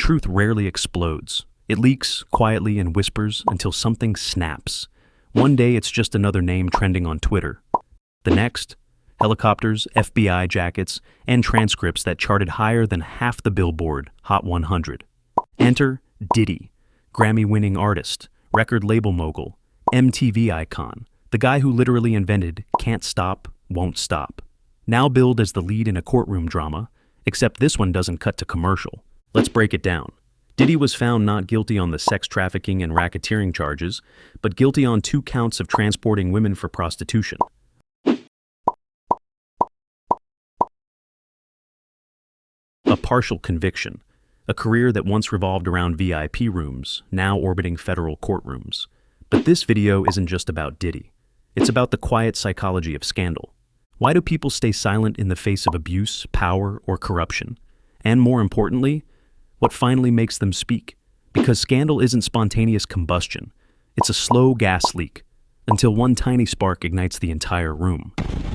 truth rarely explodes. It leaks quietly and whispers until something snaps. One day it's just another name trending on Twitter. The next, helicopters, FBI jackets, and transcripts that charted higher than half the Billboard Hot 100. Enter Diddy, Grammy-winning artist, record label mogul, MTV icon, the guy who literally invented "can't stop, won't stop." Now billed as the lead in a courtroom drama, except this one doesn't cut to commercial. Let's break it down. Diddy was found not guilty on the sex trafficking and racketeering charges, but guilty on 2 counts of transporting women for prostitution. A partial conviction, a career that once revolved around VIP rooms, now orbiting federal courtrooms. But this video isn't just about Diddy. It's about the quiet psychology of scandal. Why do people stay silent in the face of abuse, power, or corruption? And more importantly, what finally makes them speak? Because scandal isn't spontaneous combustion. It's a slow gas leak, until one tiny spark ignites the entire room.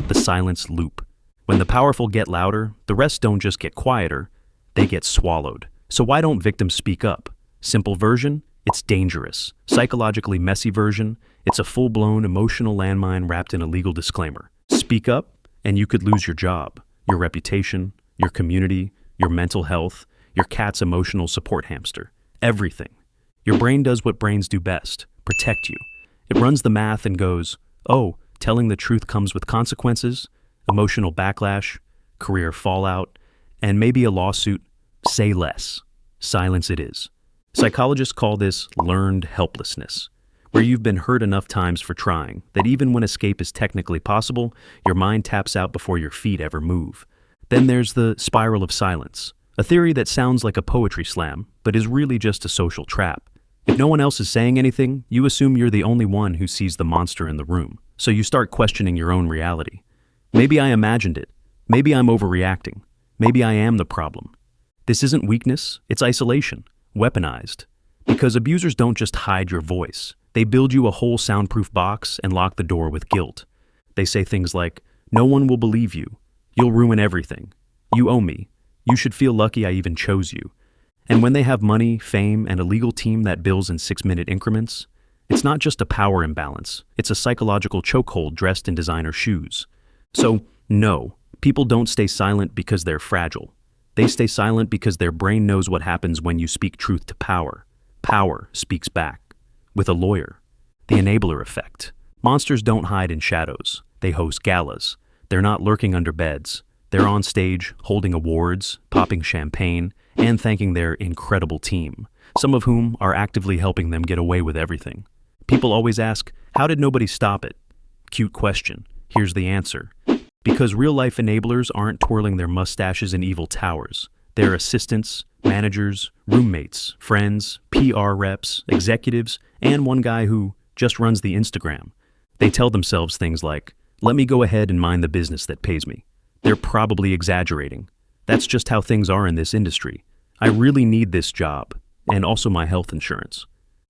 The silence loop. When the powerful get louder, the rest don't just get quieter, they get swallowed. So why don't victims speak up? Simple version, it's dangerous. Psychologically messy version, it's a full-blown emotional landmine wrapped in a legal disclaimer. Speak up, and you could lose your job, your reputation, your community, your mental health, your cat's emotional support hamster. Everything. Your brain does what brains do best, protect you. It runs the math and goes, oh, telling the truth comes with consequences, emotional backlash, career fallout, and maybe a lawsuit. Say less. Silence it is. Psychologists call this learned helplessness, where you've been hurt enough times for trying that even when escape is technically possible, your mind taps out before your feet ever move. Then there's the spiral of silence, a theory that sounds like a poetry slam, but is really just a social trap. If no one else is saying anything, you assume you're the only one who sees the monster in the room, so you start questioning your own reality. Maybe I imagined it. Maybe I'm overreacting. Maybe I am the problem. This isn't weakness, it's isolation, weaponized. Because abusers don't just hide your voice. They build you a whole soundproof box and lock the door with guilt. They say things like, no one will believe you. You'll ruin everything. You owe me. You should feel lucky I even chose you. And when they have money, fame, and a legal team that bills in 6-minute increments, it's not just a power imbalance. It's a psychological chokehold dressed in designer shoes. So, no, people don't stay silent because they're fragile. They stay silent because their brain knows what happens when you speak truth to power. Power speaks back. With a lawyer. The enabler effect. Monsters don't hide in shadows. They host galas. They're not lurking under beds. They're on stage, holding awards, popping champagne, and thanking their incredible team, some of whom are actively helping them get away with everything. People always ask, how did nobody stop it? Cute question. Here's the answer. Because real-life enablers aren't twirling their mustaches in evil towers. They're assistants, managers, roommates, friends, PR reps, executives, and one guy who just runs the Instagram. They tell themselves things like, let me go ahead and mind the business that pays me. They're probably exaggerating. That's just how things are in this industry. I really need this job, and also my health insurance.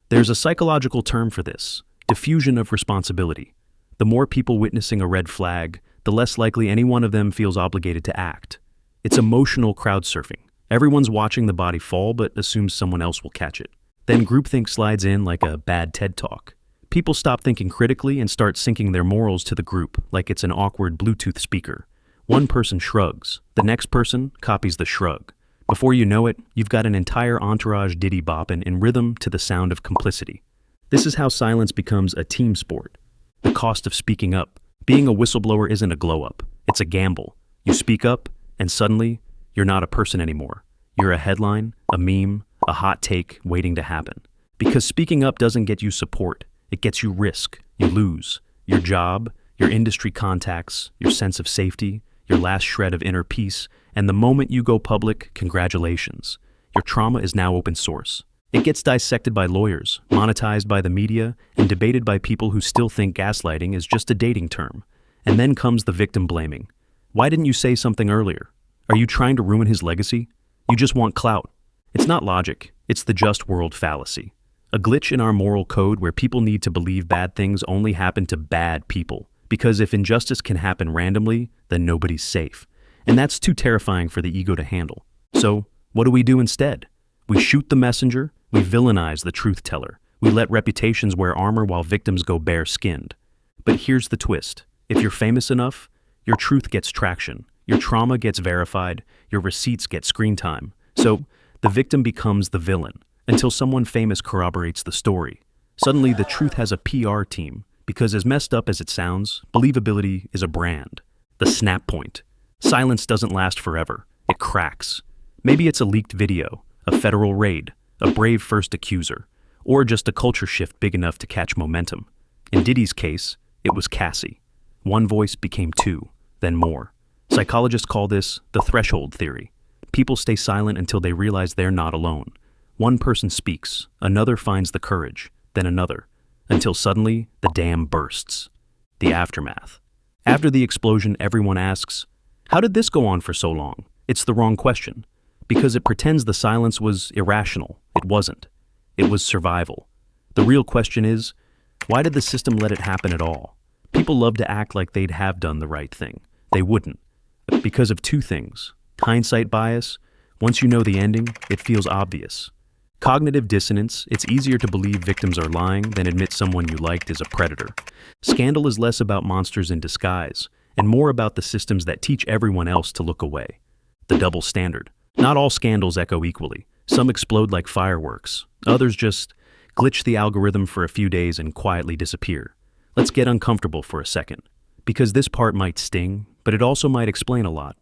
There's a psychological term for this, diffusion of responsibility. The more people witnessing a red flag, the less likely any one of them feels obligated to act. It's emotional crowd surfing. Everyone's watching the body fall but assumes someone else will catch it. Then groupthink slides in like a bad TED Talk. People stop thinking critically and start syncing their morals to the group like it's an awkward Bluetooth speaker. One person shrugs. The next person copies the shrug. Before you know it, you've got an entire entourage Diddy bopping in rhythm to the sound of complicity. This is how silence becomes a team sport. The cost of speaking up. Being a whistleblower isn't a glow-up. It's a gamble. You speak up, and suddenly, you're not a person anymore. You're a headline, a meme, a hot take waiting to happen. Because speaking up doesn't get you support. It gets you risk. You lose. Your job, your industry contacts, your sense of safety, your last shred of inner peace, and the moment you go public, congratulations. Your trauma is now open source. It gets dissected by lawyers, monetized by the media, and debated by people who still think gaslighting is just a dating term. And then comes the victim blaming. Why didn't you say something earlier? Are you trying to ruin his legacy? You just want clout. It's not logic, it's the just world fallacy. A glitch in our moral code where people need to believe bad things only happen to bad people. Because if injustice can happen randomly, then nobody's safe. And that's too terrifying for the ego to handle. So, what do we do instead? We shoot the messenger, we villainize the truth teller. We let reputations wear armor while victims go bare-skinned. But here's the twist. If you're famous enough, your truth gets traction, your trauma gets verified, your receipts get screen time. So the victim becomes the villain until someone famous corroborates the story. Suddenly the truth has a PR team because as messed up as it sounds, believability is a brand. The snap point. Silence doesn't last forever. It cracks. Maybe it's a leaked video, a federal raid, a brave first accuser, or just a culture shift big enough to catch momentum. In Diddy's case, it was Cassie. One voice became two, then more. Psychologists call this the threshold theory. People stay silent until they realize they're not alone. One person speaks, another finds the courage, then another, until suddenly the dam bursts. The aftermath. After the explosion, everyone asks, how did this go on for so long? It's the wrong question, because it pretends the silence was irrational. It wasn't. It was survival. The real question is, why did the system let it happen at all? People love to act like they'd have done the right thing. They wouldn't. Because of two things. Hindsight bias. Once you know the ending, it feels obvious. Cognitive dissonance. It's easier to believe victims are lying than admit someone you liked is a predator. Scandal is less about monsters in disguise and more about the systems that teach everyone else to look away. The double standard. Not all scandals echo equally. Some explode like fireworks. Others just glitch the algorithm for a few days and quietly disappear. Let's get uncomfortable for a second. Because this part might sting, but it also might explain a lot.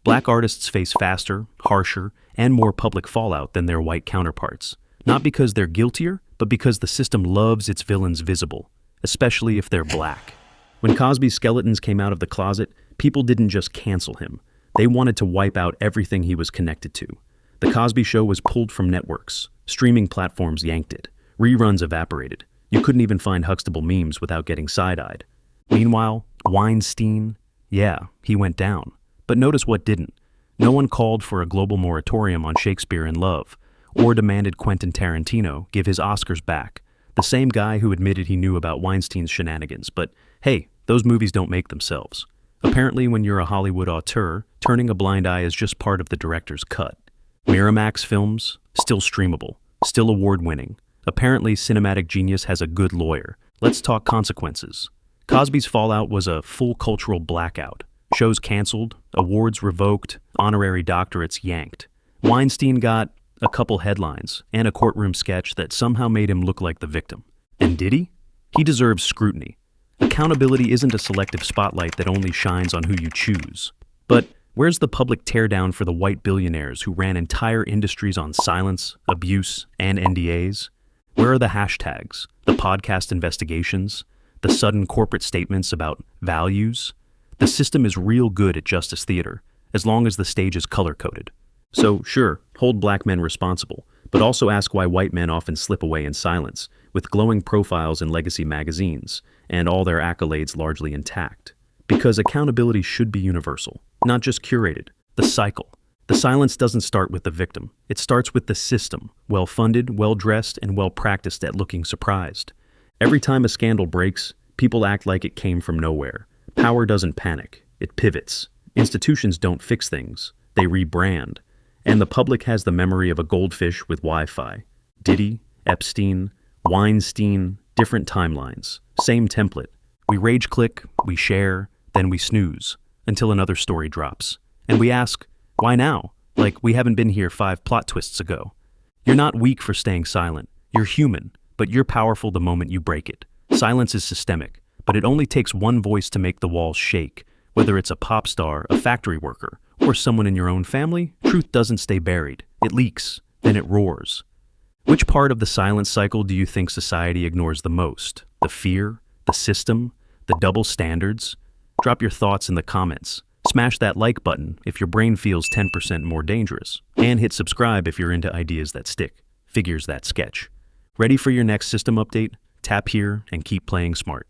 Black artists face faster, harsher, and more public fallout than their white counterparts. Not because they're guiltier, but because the system loves its villains visible, especially if they're black. When Cosby's skeletons came out of the closet, people didn't just cancel him. They wanted to wipe out everything he was connected to. The Cosby Show was pulled from networks. Streaming platforms yanked it. Reruns evaporated. You couldn't even find Huxtable memes without getting side-eyed. Meanwhile, Weinstein, yeah, he went down. But notice what didn't. No one called for a global moratorium on Shakespeare in Love, or demanded Quentin Tarantino give his Oscars back. The same guy who admitted he knew about Weinstein's shenanigans, but hey, those movies don't make themselves. Apparently, when you're a Hollywood auteur, turning a blind eye is just part of the director's cut. Miramax films, still streamable, still award-winning. Apparently, cinematic genius has a good lawyer. Let's talk consequences. Cosby's fallout was a full cultural blackout. Shows canceled, awards revoked, honorary doctorates yanked. Weinstein got a couple headlines and a courtroom sketch that somehow made him look like the victim. And Diddy? He deserves scrutiny. Accountability isn't a selective spotlight that only shines on who you choose. But where's the public teardown for the white billionaires who ran entire industries on silence, abuse, and NDAs? Where are the hashtags, the podcast investigations, the sudden corporate statements about values? The system is real good at justice theater, as long as the stage is color-coded. So, sure, hold black men responsible, but also ask why white men often slip away in silence, with glowing profiles in legacy magazines, and all their accolades largely intact. Because accountability should be universal, not just curated. The cycle. The silence doesn't start with the victim. It starts with the system, well-funded, well-dressed, and well-practiced at looking surprised. Every time a scandal breaks, people act like it came from nowhere. Power doesn't panic. It pivots. Institutions don't fix things. They rebrand. And the public has the memory of a goldfish with Wi-Fi. Diddy, Epstein, Weinstein, different timelines. Same template. We rage-click, we share, then we snooze, until another story drops. And we ask, why now? Like we haven't been here 5 plot twists ago. You're not weak for staying silent. You're human, but you're powerful the moment you break it. Silence is systemic, but it only takes one voice to make the walls shake. Whether it's a pop star, a factory worker, or someone in your own family, truth doesn't stay buried. It leaks, then it roars. Which part of the silence cycle do you think society ignores the most? The fear? The system? The double standards? Drop your thoughts in the comments. Smash that like button if your brain feels 10% more dangerous. And hit subscribe if you're into ideas that stick, figures that sketch. Ready for your next system update? Tap here and keep playing smart.